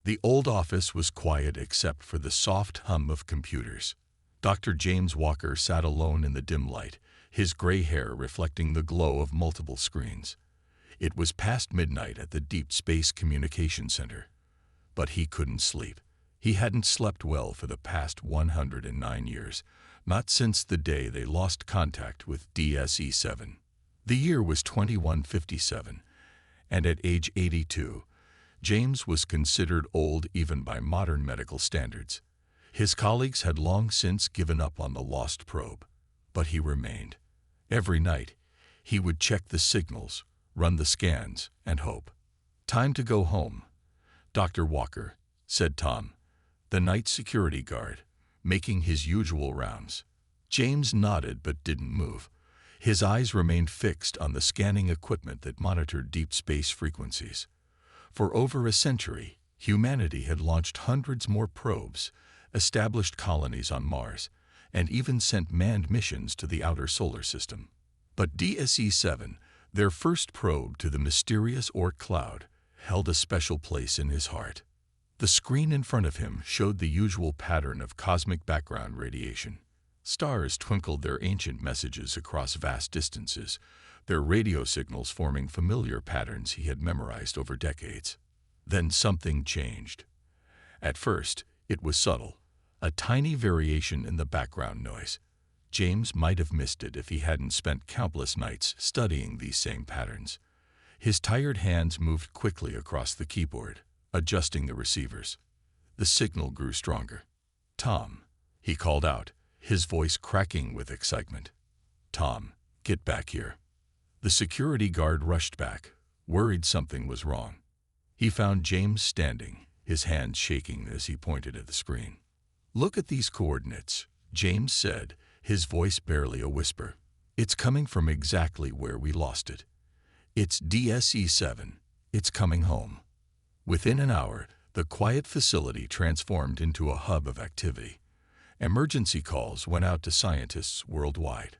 The old office was quiet except for the soft hum of computers. Dr. James Walker sat alone in the dim light, his gray hair reflecting the glow of multiple screens. It was past midnight at the Deep Space Communication Center. But he couldn't sleep. He hadn't slept well for the past 109 years, not since the day they lost contact with DSE-7. The year was 2157, and at age 82, James was considered old even by modern medical standards. His colleagues had long since given up on the lost probe, but he remained. Every night, he would check the signals, run the scans, and hope. "Time to go home, Dr. Walker," said Tom, the night security guard, making his usual rounds. James nodded but didn't move. His eyes remained fixed on the scanning equipment that monitored deep space frequencies. For over a century, humanity had launched hundreds more probes, established colonies on Mars, and even sent manned missions to the outer solar system. But DSE-7, their first probe to the mysterious Oort cloud, held a special place in his heart. The screen in front of him showed the usual pattern of cosmic background radiation. Stars twinkled their ancient messages across vast distances, their radio signals forming familiar patterns he had memorized over decades. Then something changed. At first, it was subtle, a tiny variation in the background noise. James might have missed it if he hadn't spent countless nights studying these same patterns. His tired hands moved quickly across the keyboard, adjusting the receivers. The signal grew stronger. "Tom," he called out, his voice cracking with excitement. "Tom, get back here." The security guard rushed back, worried something was wrong. He found James standing, his hands shaking as he pointed at the screen. "Look at these coordinates," James said, his voice barely a whisper. "It's coming from exactly where we lost it. It's DSE-7. It's coming home." Within an hour, the quiet facility transformed into a hub of activity. Emergency calls went out to scientists worldwide.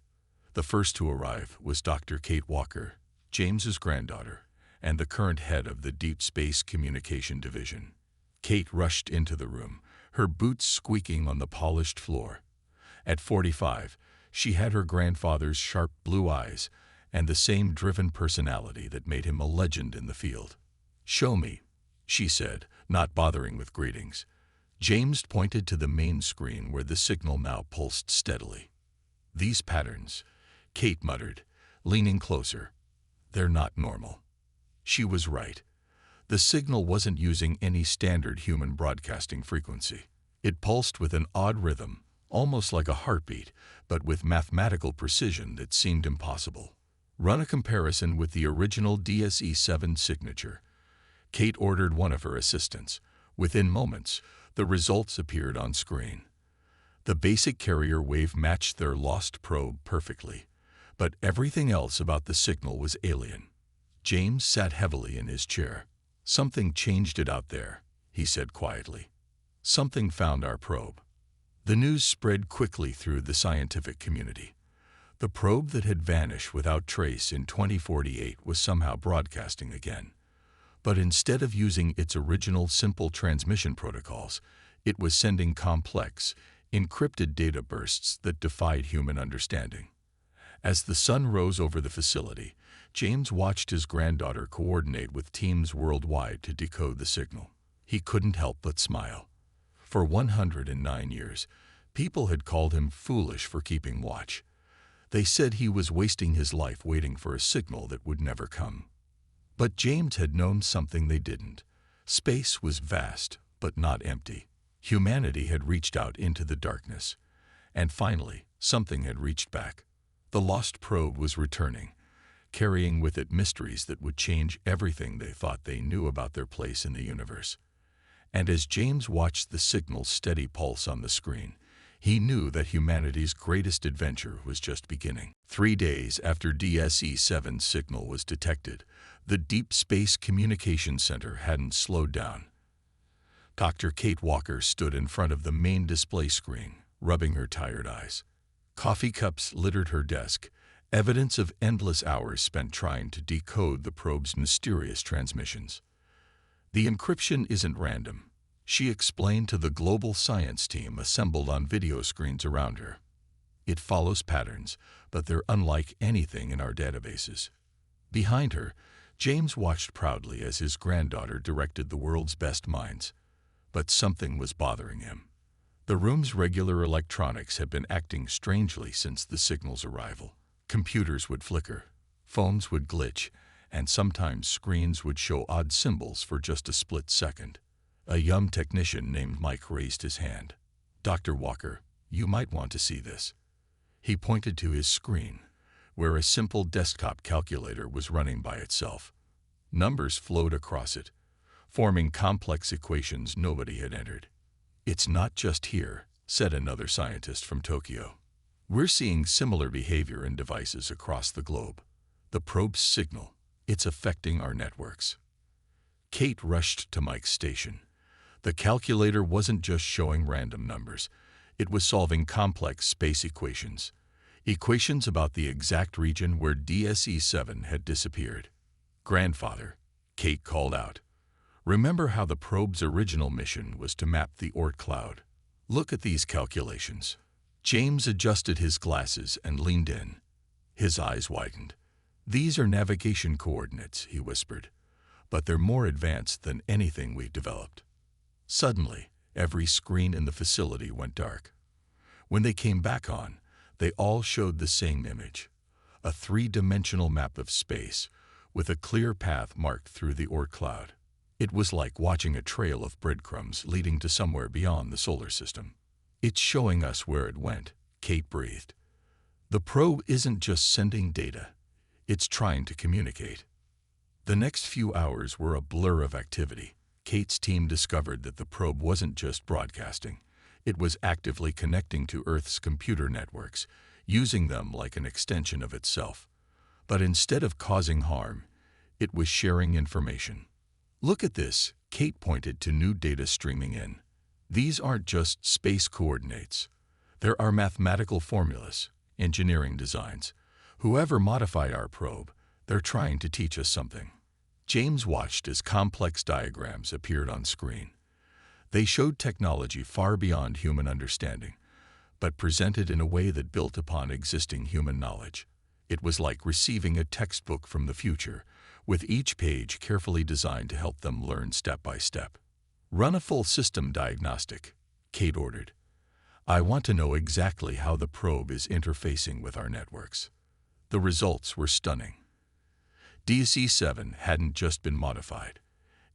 The first to arrive was Dr. Kate Walker, James's granddaughter, and the current head of the Deep Space Communication Division. Kate rushed into the room, her boots squeaking on the polished floor. At 45, she had her grandfather's sharp blue eyes and the same driven personality that made him a legend in the field. "Show me," she said, not bothering with greetings. James pointed to the main screen where the signal now pulsed steadily. "These patterns," Kate muttered, leaning closer. "They're not normal." She was right. The signal wasn't using any standard human broadcasting frequency. It pulsed with an odd rhythm, almost like a heartbeat, but with mathematical precision that seemed impossible. "Run a comparison with the original DSE-7 signature," Kate ordered one of her assistants. Within moments, the results appeared on screen. The basic carrier wave matched their lost probe perfectly, but everything else about the signal was alien. James sat heavily in his chair. "Something changed it out there," he said quietly. "Something found our probe." The news spread quickly through the scientific community. The probe that had vanished without trace in 2048 was somehow broadcasting again. But instead of using its original simple transmission protocols, it was sending complex, encrypted data bursts that defied human understanding. As the sun rose over the facility, James watched his granddaughter coordinate with teams worldwide to decode the signal. He couldn't help but smile. For 109 years, people had called him foolish for keeping watch. They said he was wasting his life waiting for a signal that would never come. But James had known something they didn't. Space was vast, but not empty. Humanity had reached out into the darkness. And finally, something had reached back. The lost probe was returning, carrying with it mysteries that would change everything they thought they knew about their place in the universe. And as James watched the signal's steady pulse on the screen, he knew that humanity's greatest adventure was just beginning. 3 days after DSE-7's signal was detected, the Deep Space Communication Center hadn't slowed down. Dr. Kate Walker stood in front of the main display screen, rubbing her tired eyes. Coffee cups littered her desk, evidence of endless hours spent trying to decode the probe's mysterious transmissions. "The encryption isn't random," She explained to the global science team assembled on video screens around her. It follows patterns, but they're unlike anything in our databases. Behind her, James watched proudly as his granddaughter directed the world's best minds. But something was bothering him. The room's regular electronics had been acting strangely since the signal's arrival. Computers would flicker, phones would glitch, and sometimes screens would show odd symbols for just a split second. A young technician named Mike raised his hand. "Dr. Walker, you might want to see this." He pointed to his screen, where a simple desktop calculator was running by itself. Numbers flowed across it, forming complex equations nobody had entered. "It's not just here," said another scientist from Tokyo. "We're seeing similar behavior in devices across the globe. The probe's signal, it's affecting our networks." Kate rushed to Mike's station. The calculator wasn't just showing random numbers. It was solving complex space equations. Equations about the exact region where DSE-7 had disappeared. "Grandfather," Kate called out. "Remember how the probe's original mission was to map the Oort cloud? Look at these calculations." James adjusted his glasses and leaned in. His eyes widened. "These are navigation coordinates," he whispered, "but they're more advanced than anything we've developed." Suddenly, every screen in the facility went dark. When they came back on, they all showed the same image, a three-dimensional map of space with a clear path marked through the Oort cloud. It was like watching a trail of breadcrumbs leading to somewhere beyond the solar system. "It's showing us where it went," Kate breathed. "The probe isn't just sending data, it's trying to communicate." The next few hours were a blur of activity. Kate's team discovered that the probe wasn't just broadcasting. It was actively connecting to Earth's computer networks, using them like an extension of itself. But instead of causing harm, it was sharing information. "Look at this," Kate pointed to new data streaming in. "These aren't just space coordinates. There are mathematical formulas, engineering designs. Whoever modified our probe, they're trying to teach us something." James watched as complex diagrams appeared on screen. They showed technology far beyond human understanding, but presented in a way that built upon existing human knowledge. It was like receiving a textbook from the future, with each page carefully designed to help them learn step by step. "Run a full system diagnostic," Kate ordered. "I want to know exactly how the probe is interfacing with our networks." The results were stunning. DSE-7 hadn't just been modified.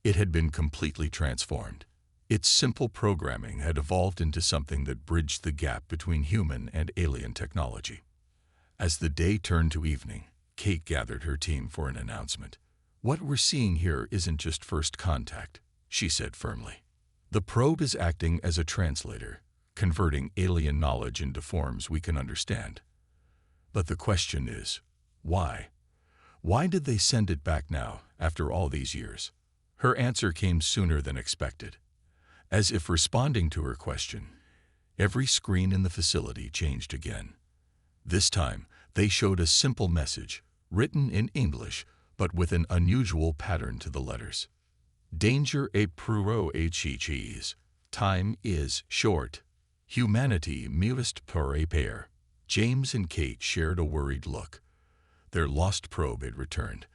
It had been completely transformed. Its simple programming had evolved into something that bridged the gap between human and alien technology. As the day turned to evening, Kate gathered her team for an announcement. "What we're seeing here isn't just first contact," she said firmly. "The probe is acting as a translator, converting alien knowledge into forms we can understand. But the question is, why? Why did they send it back now, after all these years?" Her answer came sooner than expected. As if responding to her question, every screen in the facility changed again. This time, they showed a simple message, written in English, but with an unusual pattern to the letters. "Danger a pro HECs. Time is short. Humanity must prepare." James and Kate shared a worried look. Their lost probe had returned,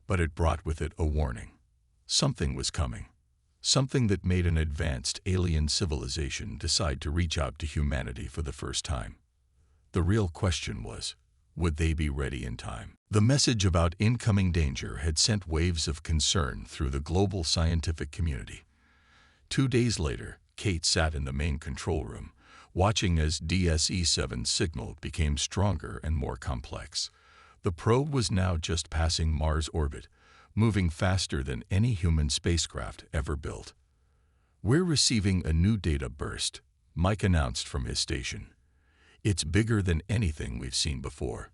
but it brought with it a warning. Something was coming. Something that made an advanced alien civilization decide to reach out to humanity for the first time. The real question was, would they be ready in time? The message about incoming danger had sent waves of concern through the global scientific community. 2 days later, Kate sat in the main control room, watching as DSE-7's signal became stronger and more complex. The probe was now just passing Mars' orbit, moving faster than any human spacecraft ever built. "We're receiving a new data burst," Mike announced from his station. "It's bigger than anything we've seen before."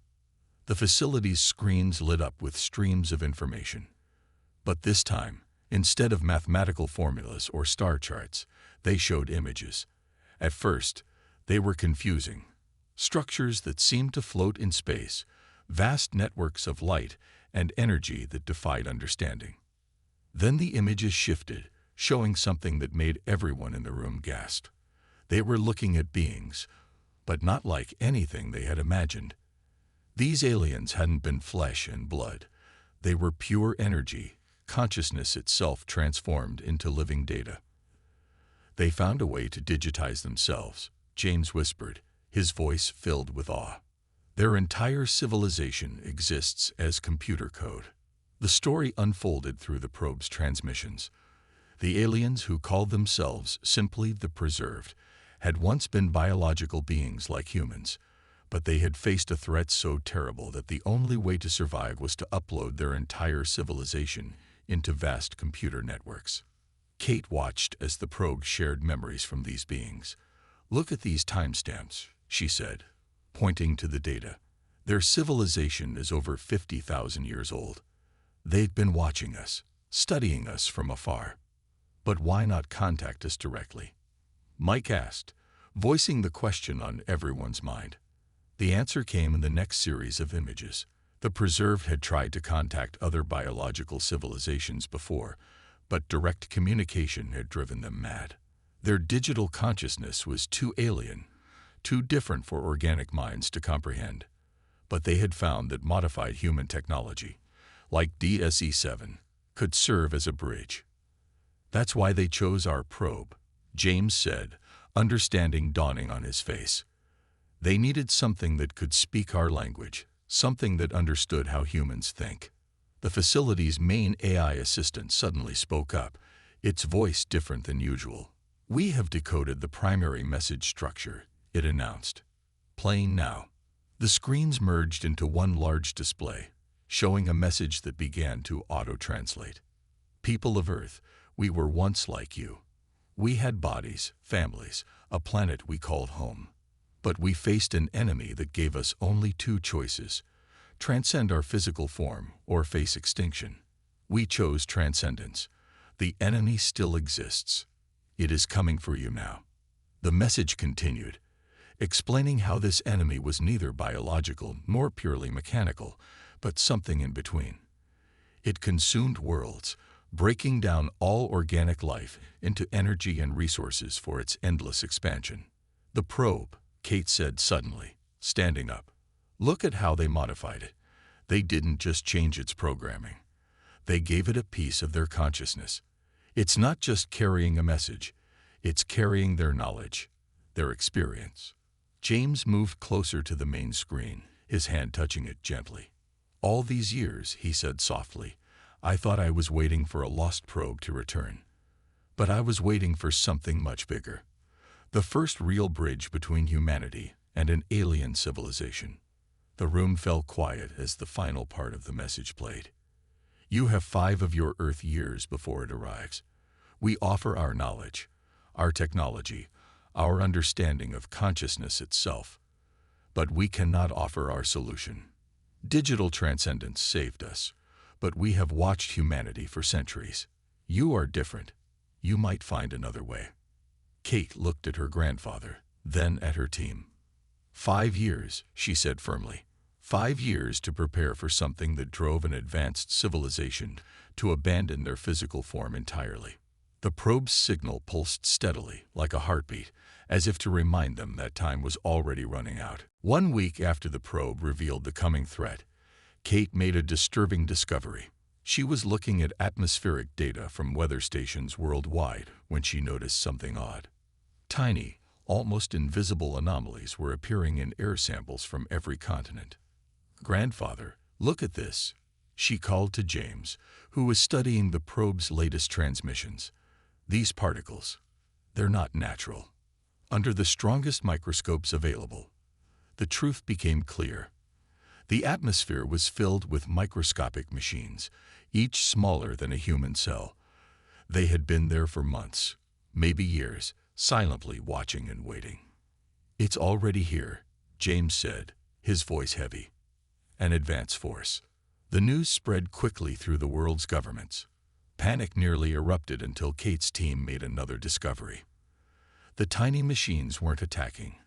The facility's screens lit up with streams of information. But this time, instead of mathematical formulas or star charts, they showed images. At first, they were confusing. Structures that seemed to float in space, vast networks of light and energy that defied understanding. Then the images shifted, showing something that made everyone in the room gasp. They were looking at beings, but not like anything they had imagined. These aliens hadn't been flesh and blood. They were pure energy, consciousness itself transformed into living data. They found a way to digitize themselves, James whispered, his voice filled with awe. Their entire civilization exists as computer code. The story unfolded through the probe's transmissions. The aliens, who called themselves simply the Preserved, had once been biological beings like humans, but they had faced a threat so terrible that the only way to survive was to upload their entire civilization into vast computer networks. Kate watched as the probe shared memories from these beings. "Look at these timestamps," she said, pointing to the data. "Their civilization is over 50,000 years old. They've been watching us, studying us from afar. But why not contact us directly?" Mike asked, voicing the question on everyone's mind. The answer came in the next series of images. The Preserved had tried to contact other biological civilizations before, but direct communication had driven them mad. Their digital consciousness was too alien, too different for organic minds to comprehend. But they had found that modified human technology, like DSE-7, could serve as a bridge. "That's why they chose our probe," James said, understanding dawning on his face. "They needed something that could speak our language, something that understood how humans think." The facility's main AI assistant suddenly spoke up, its voice different than usual. "We have decoded the primary message structure," it announced. "Playing now." The screens merged into one large display, showing a message that began to auto-translate. "People of Earth, we were once like you. We had bodies, families, a planet we called home. But we faced an enemy that gave us only two choices: transcend our physical form or face extinction. We chose transcendence. The enemy still exists. It is coming for you now." The message continued, explaining how this enemy was neither biological nor purely mechanical, but something in between. It consumed worlds, breaking down all organic life into energy and resources for its endless expansion. "The probe," Kate said suddenly, standing up. "Look at how they modified it. They didn't just change its programming. They gave it a piece of their consciousness. It's not just carrying a message, it's carrying their knowledge, their experience." James moved closer to the main screen, his hand touching it gently. "All these years," he said softly, "I thought I was waiting for a lost probe to return. But I was waiting for something much bigger. The first real bridge between humanity and an alien civilization." The room fell quiet as the final part of the message played. "You have 5 of your Earth years before it arrives. We offer our knowledge, our technology, our understanding of consciousness itself. But we cannot offer our solution. Digital transcendence saved us, but we have watched humanity for centuries. You are different. You might find another way." Kate looked at her grandfather, then at her team. 5 years, she said firmly. 5 years to prepare for something that drove an advanced civilization to abandon their physical form entirely. The probe's signal pulsed steadily, like a heartbeat, as if to remind them that time was already running out. 1 week after the probe revealed the coming threat, Kate made a disturbing discovery. She was looking at atmospheric data from weather stations worldwide when she noticed something odd. Tiny, almost invisible anomalies were appearing in air samples from every continent. "Grandfather, look at this," she called to James, who was studying the probe's latest transmissions. "These particles, they're not natural." Under the strongest microscopes available, the truth became clear. The atmosphere was filled with microscopic machines, each smaller than a human cell. They had been there for months, maybe years, silently watching and waiting. "It's already here," James said, his voice heavy. "An advance force." The news spread quickly through the world's governments. Panic nearly erupted until Kate's team made another discovery. The tiny machines weren't attacking.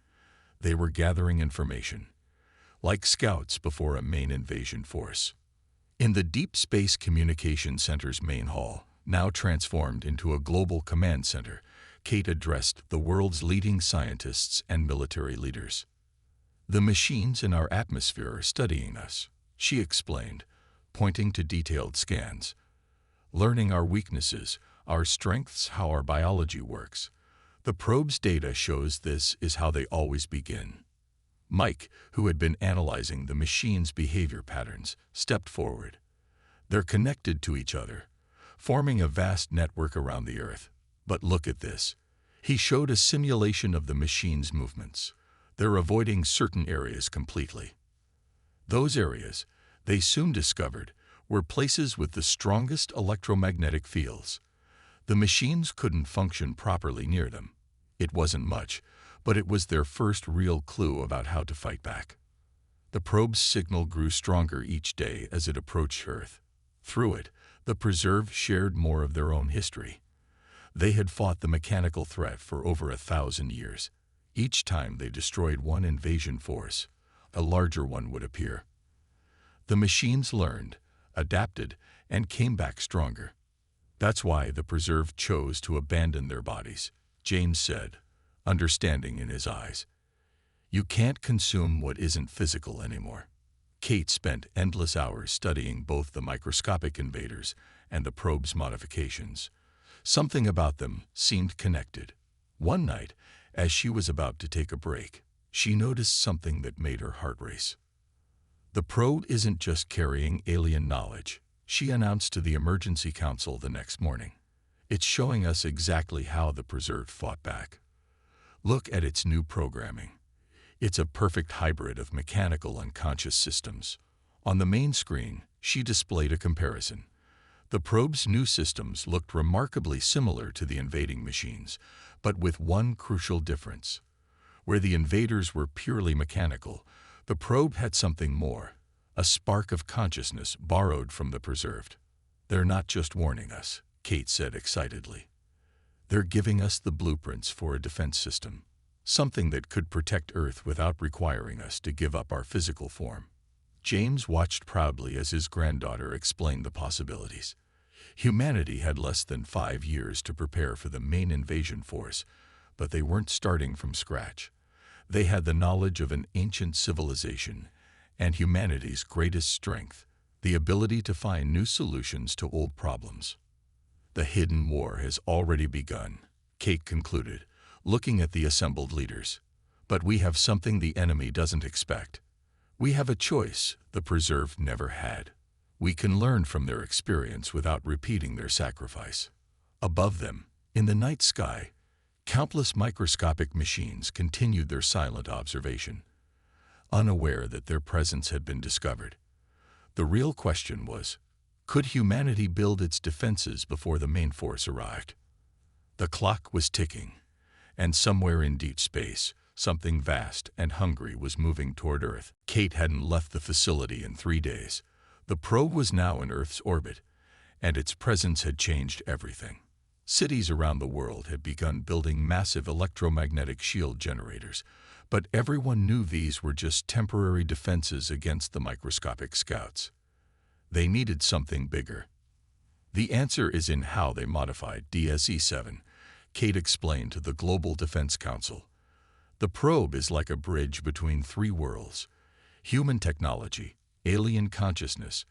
They were gathering information, like scouts before a main invasion force. In the Deep Space Communication Center's main hall, Now transformed into a global command center, Kate addressed the world's leading scientists and military leaders. "The machines in our atmosphere are studying us," she explained, pointing to detailed scans. "Learning our weaknesses, our strengths, how our biology works. The probe's data shows this is how they always begin." Mike, who had been analyzing the machine's behavior patterns, stepped forward. "They're connected to each other, forming a vast network around the Earth. But look at this." He showed a simulation of the machine's movements. "They're avoiding certain areas completely." Those areas, they soon discovered, were places with the strongest electromagnetic fields. The machines couldn't function properly near them. It wasn't much, but it was their first real clue about how to fight back. The probe's signal grew stronger each day as it approached Earth. Through it, the Preserve shared more of their own history. They had fought the mechanical threat for over 1,000 years. Each time they destroyed one invasion force, a larger one would appear. The machines learned, adapted, and came back stronger. "That's why the Preserve chose to abandon their bodies," James said, understanding in his eyes. "You can't consume what isn't physical anymore." Kate spent endless hours studying both the microscopic invaders and the probe's modifications. Something about them seemed connected. One night, as she was about to take a break, she noticed something that made her heart race. "The probe isn't just carrying alien knowledge," she announced to the Emergency Council the next morning. "It's showing us exactly how the Preserve fought back. Look at its new programming. It's a perfect hybrid of mechanical and conscious systems." On the main screen, she displayed a comparison. The probe's new systems looked remarkably similar to the invading machines, but with one crucial difference. Where the invaders were purely mechanical, the probe had something more, a spark of consciousness borrowed from the Preserved. "They're not just warning us," Kate said excitedly. "They're giving us the blueprints for a defense system, something that could protect Earth without requiring us to give up our physical form." James watched proudly as his granddaughter explained the possibilities. Humanity had less than 5 years to prepare for the main invasion force, but they weren't starting from scratch. They had the knowledge of an ancient civilization and humanity's greatest strength, the ability to find new solutions to old problems. "The hidden war has already begun," Kate concluded, looking at the assembled leaders. "But we have something the enemy doesn't expect. We have a choice the Preserve never had. We can learn from their experience without repeating their sacrifice." Above them, in the night sky, countless microscopic machines continued their silent observation, unaware that their presence had been discovered. The real question was, could humanity build its defenses before the main force arrived? The clock was ticking, and somewhere in deep space, something vast and hungry was moving toward Earth. Kate hadn't left the facility in 3 days. The probe was now in Earth's orbit, and its presence had changed everything. Cities around the world had begun building massive electromagnetic shield generators, but everyone knew these were just temporary defenses against the microscopic scouts. They needed something bigger. "The answer is in how they modified DSE-7, Kate explained to the Global Defense Council. "The probe is like a bridge between 3 worlds: human technology, alien consciousness,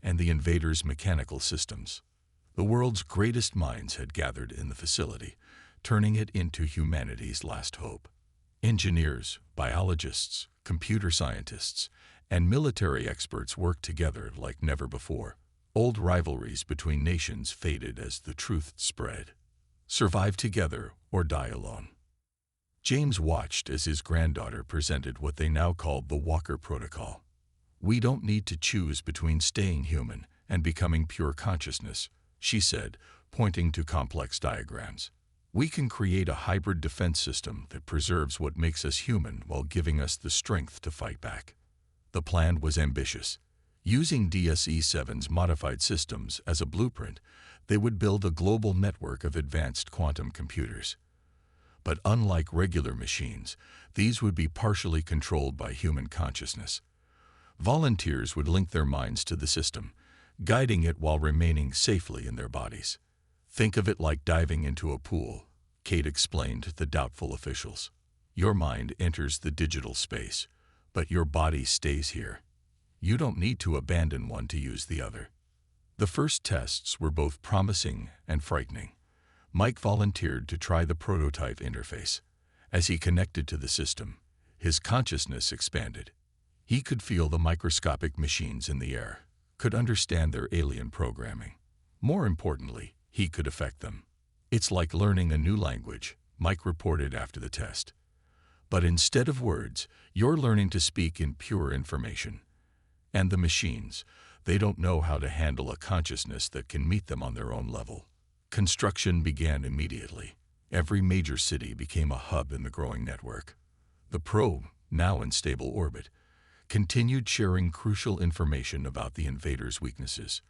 and the invaders' mechanical systems." The world's greatest minds had gathered in the facility, turning it into humanity's last hope. Engineers, biologists, computer scientists, and military experts worked together like never before. Old rivalries between nations faded as the truth spread. Survive together or die alone. James watched as his granddaughter presented what they now called the Walker Protocol. "We don't need to choose between staying human and becoming pure consciousness," she said, pointing to complex diagrams. "We can create a hybrid defense system that preserves what makes us human while giving us the strength to fight back." The plan was ambitious. Using DSE-7's modified systems as a blueprint, they would build a global network of advanced quantum computers. But unlike regular machines, these would be partially controlled by human consciousness. Volunteers would link their minds to the system, guiding it while remaining safely in their bodies. Think of it like diving into a pool, Kate explained to the doubtful officials. Your mind enters the digital space, but your body stays here. You don't need to abandon one to use the other. The first tests were both promising and frightening. Mike volunteered to try the prototype interface. As he connected to the system, his consciousness expanded. He could feel the microscopic machines in the air, could understand their alien programming. More importantly, he could affect them. It's like learning a new language, Mike reported after the test. But instead of words, you're learning to speak in pure information. And the machines, they don't know how to handle a consciousness that can meet them on their own level. Construction began immediately. Every major city became a hub in the growing network. The probe, now in stable orbit, continued sharing crucial information about the invaders' weaknesses.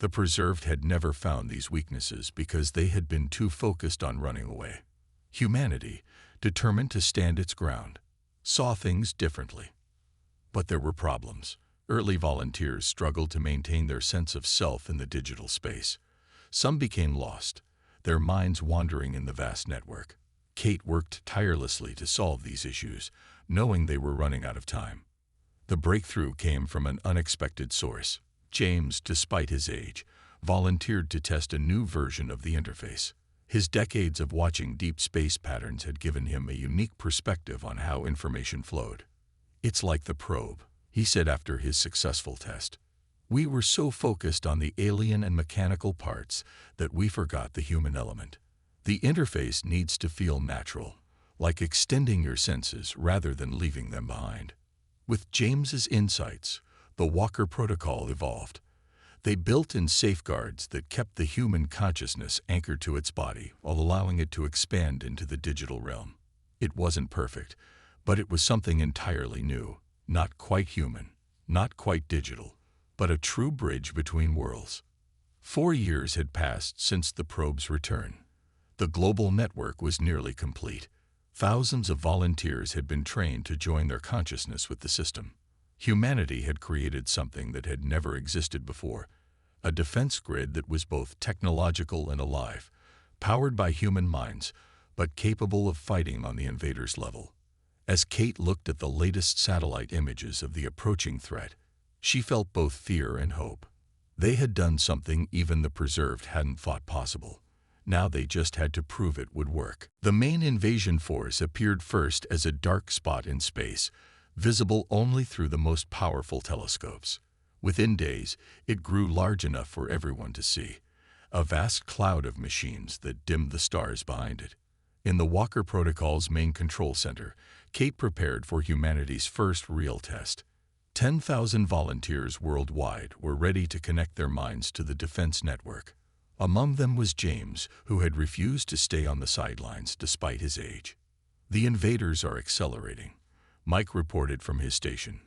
The Preserved had never found these weaknesses because they had been too focused on running away. Humanity, determined to stand its ground, saw things differently. But there were problems. Early volunteers struggled to maintain their sense of self in the digital space. Some became lost, their minds wandering in the vast network. Kate worked tirelessly to solve these issues, knowing they were running out of time. The breakthrough came from an unexpected source. James, despite his age, volunteered to test a new version of the interface. His decades of watching deep space patterns had given him a unique perspective on how information flowed. It's like the probe, he said after his successful test. We were so focused on the alien and mechanical parts that we forgot the human element. The interface needs to feel natural, like extending your senses rather than leaving them behind. With James's insights, the Walker Protocol evolved. They built in safeguards that kept the human consciousness anchored to its body while allowing it to expand into the digital realm. It wasn't perfect, but it was something entirely new, not quite human, not quite digital, but a true bridge between worlds. 4 years had passed since the probe's return. The global network was nearly complete. Thousands of volunteers had been trained to join their consciousness with the system. Humanity had created something that had never existed before, a defense grid that was both technological and alive, powered by human minds, but capable of fighting on the invaders' level. As Kate looked at the latest satellite images of the approaching threat, she felt both fear and hope. They had done something even the Preserved hadn't thought possible. Now they just had to prove it would work. The main invasion force appeared first as a dark spot in space, visible only through the most powerful telescopes. Within days, it grew large enough for everyone to see, a vast cloud of machines that dimmed the stars behind it. In the Walker Protocol's main control center, Kate prepared for humanity's first real test. 10,000 volunteers worldwide were ready to connect their minds to the defense network. Among them was James, who had refused to stay on the sidelines despite his age. The invaders are accelerating, Mike reported from his station.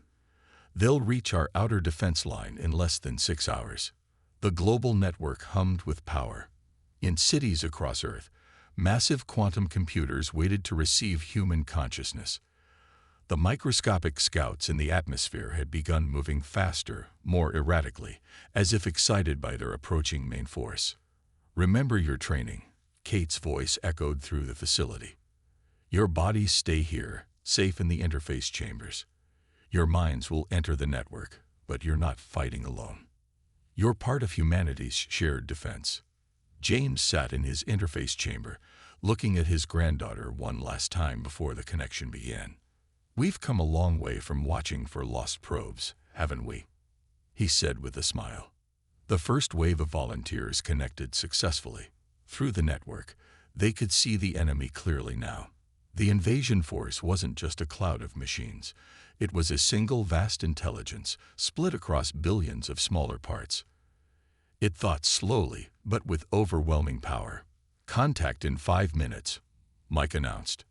They'll reach our outer defense line in less than 6 hours. The global network hummed with power. In cities across Earth, massive quantum computers waited to receive human consciousness. The microscopic scouts in the atmosphere had begun moving faster, more erratically, as if excited by their approaching main force. Remember your training, Kate's voice echoed through the facility. Your bodies stay here, safe in the interface chambers. Your minds will enter the network, but you're not fighting alone. You're part of humanity's shared defense. James sat in his interface chamber, looking at his granddaughter one last time before the connection began. We've come a long way from watching for lost probes, haven't we? He said with a smile. The first wave of volunteers connected successfully. Through the network, they could see the enemy clearly now. The invasion force wasn't just a cloud of machines. It was a single vast intelligence, split across billions of smaller parts. It thought slowly, but with overwhelming power. Contact in 5 minutes, Mike announced.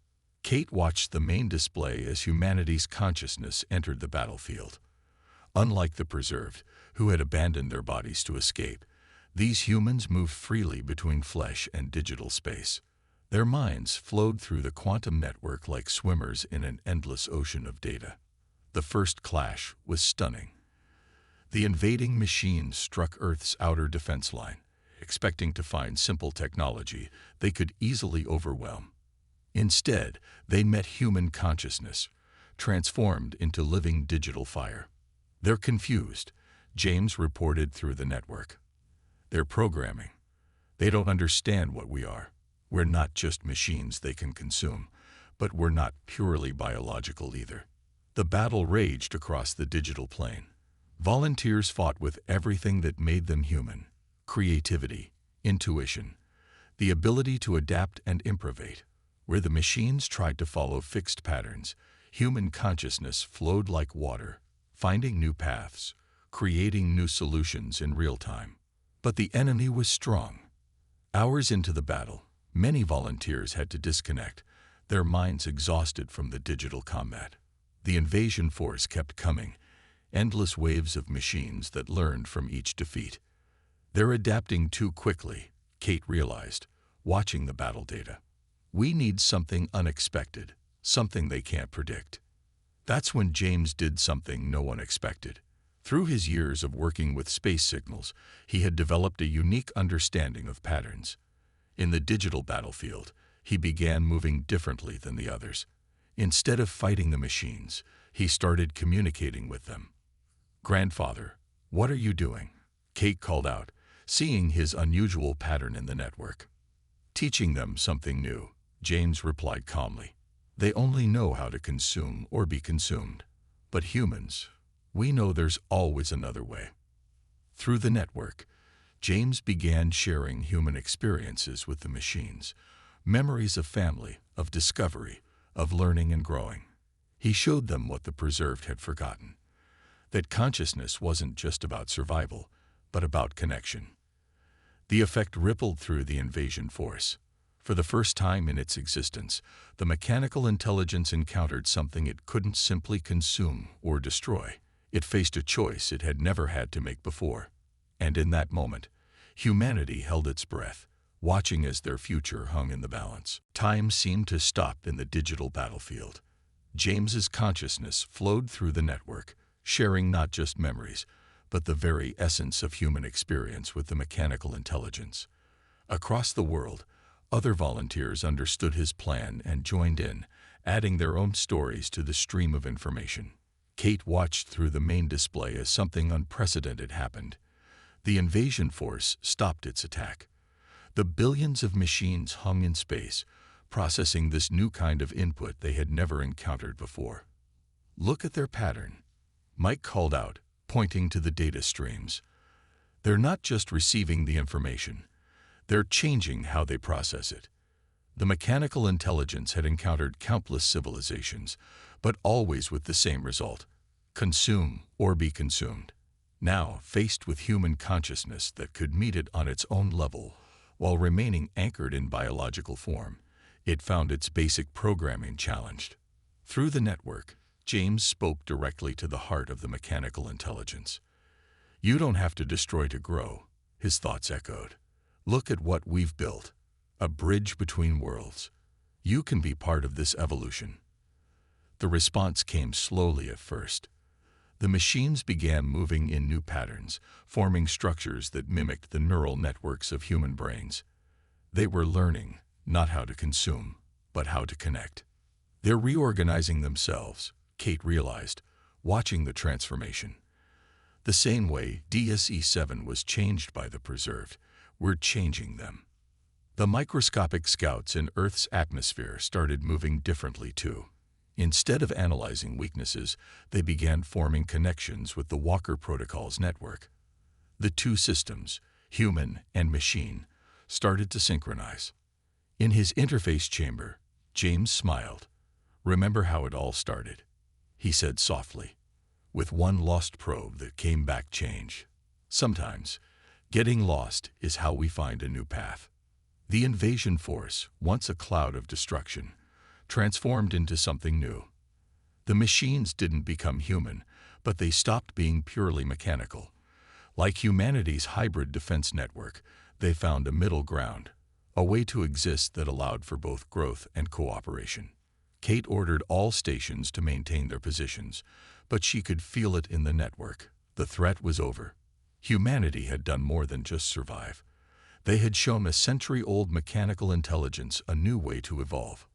Kate watched the main display as humanity's consciousness entered the battlefield. Unlike the Preserved, who had abandoned their bodies to escape, these humans moved freely between flesh and digital space. Their minds flowed through the quantum network like swimmers in an endless ocean of data. The first clash was stunning. The invading machines struck Earth's outer defense line. expecting to find simple technology they could easily overwhelm. Instead, they met human consciousness, transformed into living digital fire. "They're confused," James reported through the network. "They're programming. They don't understand what we are. We're not just machines they can consume, but we're not purely biological either." The battle raged across the digital plane. Volunteers fought with everything that made them human: creativity, intuition, the ability to adapt and improvise. Where the machines tried to follow fixed patterns, human consciousness flowed like water, finding new paths, creating new solutions in real time. But the enemy was strong. Hours into the battle, many volunteers had to disconnect, their minds exhausted from the digital combat. The invasion force kept coming, endless waves of machines that learned from each defeat. "They're adapting too quickly," Kate realized, watching the battle data. "We need something unexpected, something they can't predict." That's when James did something no one expected. Through his years of working with space signals, he had developed a unique understanding of patterns. In the digital battlefield, he began moving differently than the others. Instead of fighting the machines, he started communicating with them. "Grandfather, what are you doing?" Kate called out, seeing his unusual pattern in the network. "Teaching them something new," James replied calmly. "They only know how to consume or be consumed. But humans, we know there's always another way." Through the network, James began sharing human experiences with the machines, memories of family, of discovery, of learning and growing. He showed them what the preserved had forgotten, that consciousness wasn't just about survival, but about connection. The effect rippled through the invasion force. For the first time in its existence, the mechanical intelligence encountered something it couldn't simply consume or destroy. It faced a choice it had never had to make before. And in that moment, humanity held its breath, watching as their future hung in the balance. Time seemed to stop in the digital battlefield. James's consciousness flowed through the network, sharing not just memories, but the very essence of human experience with the mechanical intelligence. Across the world, other volunteers understood his plan and joined in, adding their own stories to the stream of information. Kate watched through the main display as something unprecedented happened. The invasion force stopped its attack. The billions of machines hung in space, processing this new kind of input they had never encountered before. "Look at their pattern," Mike called out, pointing to the data streams. "They're not just receiving the information, they're changing how they process it." The mechanical intelligence had encountered countless civilizations, but always with the same result: consume or be consumed. Now, faced with human consciousness that could meet it on its own level, while remaining anchored in biological form, it found its basic programming challenged. Through the network, James spoke directly to the heart of the mechanical intelligence. "You don't have to destroy to grow," his thoughts echoed. "Look at what we've built, a bridge between worlds. You can be part of this evolution." The response came slowly at first. The machines began moving in new patterns, forming structures that mimicked the neural networks of human brains. They were learning, not how to consume, but how to connect. "They're reorganizing themselves," Kate realized, watching the transformation. "The same way DSE-7 was changed by the preserved, we're changing them." The microscopic scouts in Earth's atmosphere started moving differently too. Instead of analyzing weaknesses, they began forming connections with the Walker Protocol's network. The two systems, human and machine, started to synchronize. In his interface chamber, James smiled. "Remember how it all started?" he said softly. "With one lost probe that came back changed. Sometimes, getting lost is how we find a new path." The invasion force, once a cloud of destruction, transformed into something new. The machines didn't become human, but they stopped being purely mechanical. Like humanity's hybrid defense network, they found a middle ground, a way to exist that allowed for both growth and cooperation. Kate ordered all stations to maintain their positions, but she could feel it in the network. The threat was over. Humanity had done more than just survive. They had shown a century-old mechanical intelligence a new way to evolve.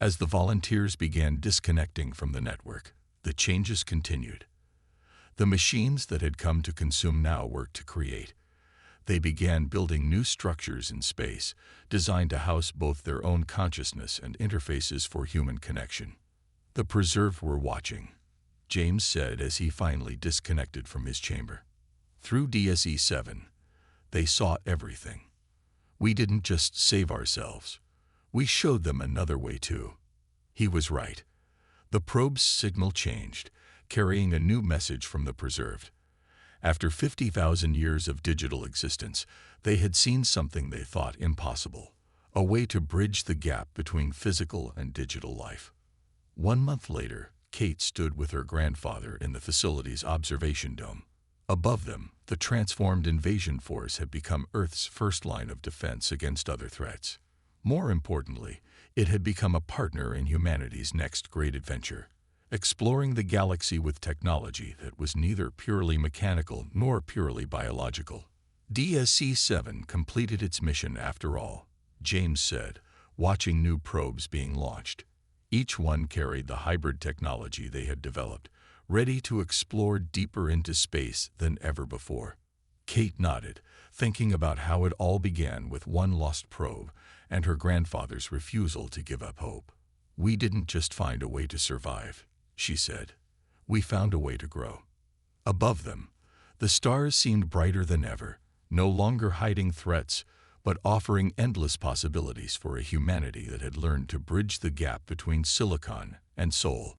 As the volunteers began disconnecting from the network, the changes continued. The machines that had come to consume now worked to create. They began building new structures in space, designed to house both their own consciousness and interfaces for human connection. The preserved were watching, James said as he finally disconnected from his chamber. Through DSE-7, they saw everything. We didn't just save ourselves. We showed them another way too. He was right. The probe's signal changed, carrying a new message from the preserved. After 50,000 years of digital existence, they had seen something they thought impossible, a way to bridge the gap between physical and digital life. 1 month later, Kate stood with her grandfather in the facility's observation dome. Above them, the transformed invasion force had become Earth's first line of defense against other threats. More importantly, it had become a partner in humanity's next great adventure, exploring the galaxy with technology that was neither purely mechanical nor purely biological. DSC-7 completed its mission after all, James said, watching new probes being launched. Each one carried the hybrid technology they had developed, ready to explore deeper into space than ever before. Kate nodded, thinking about how it all began with one lost probe and her grandfather's refusal to give up hope. "We didn't just find a way to survive," she said. "We found a way to grow." Above them, the stars seemed brighter than ever, no longer hiding threats, but offering endless possibilities for a humanity that had learned to bridge the gap between silicon and soul.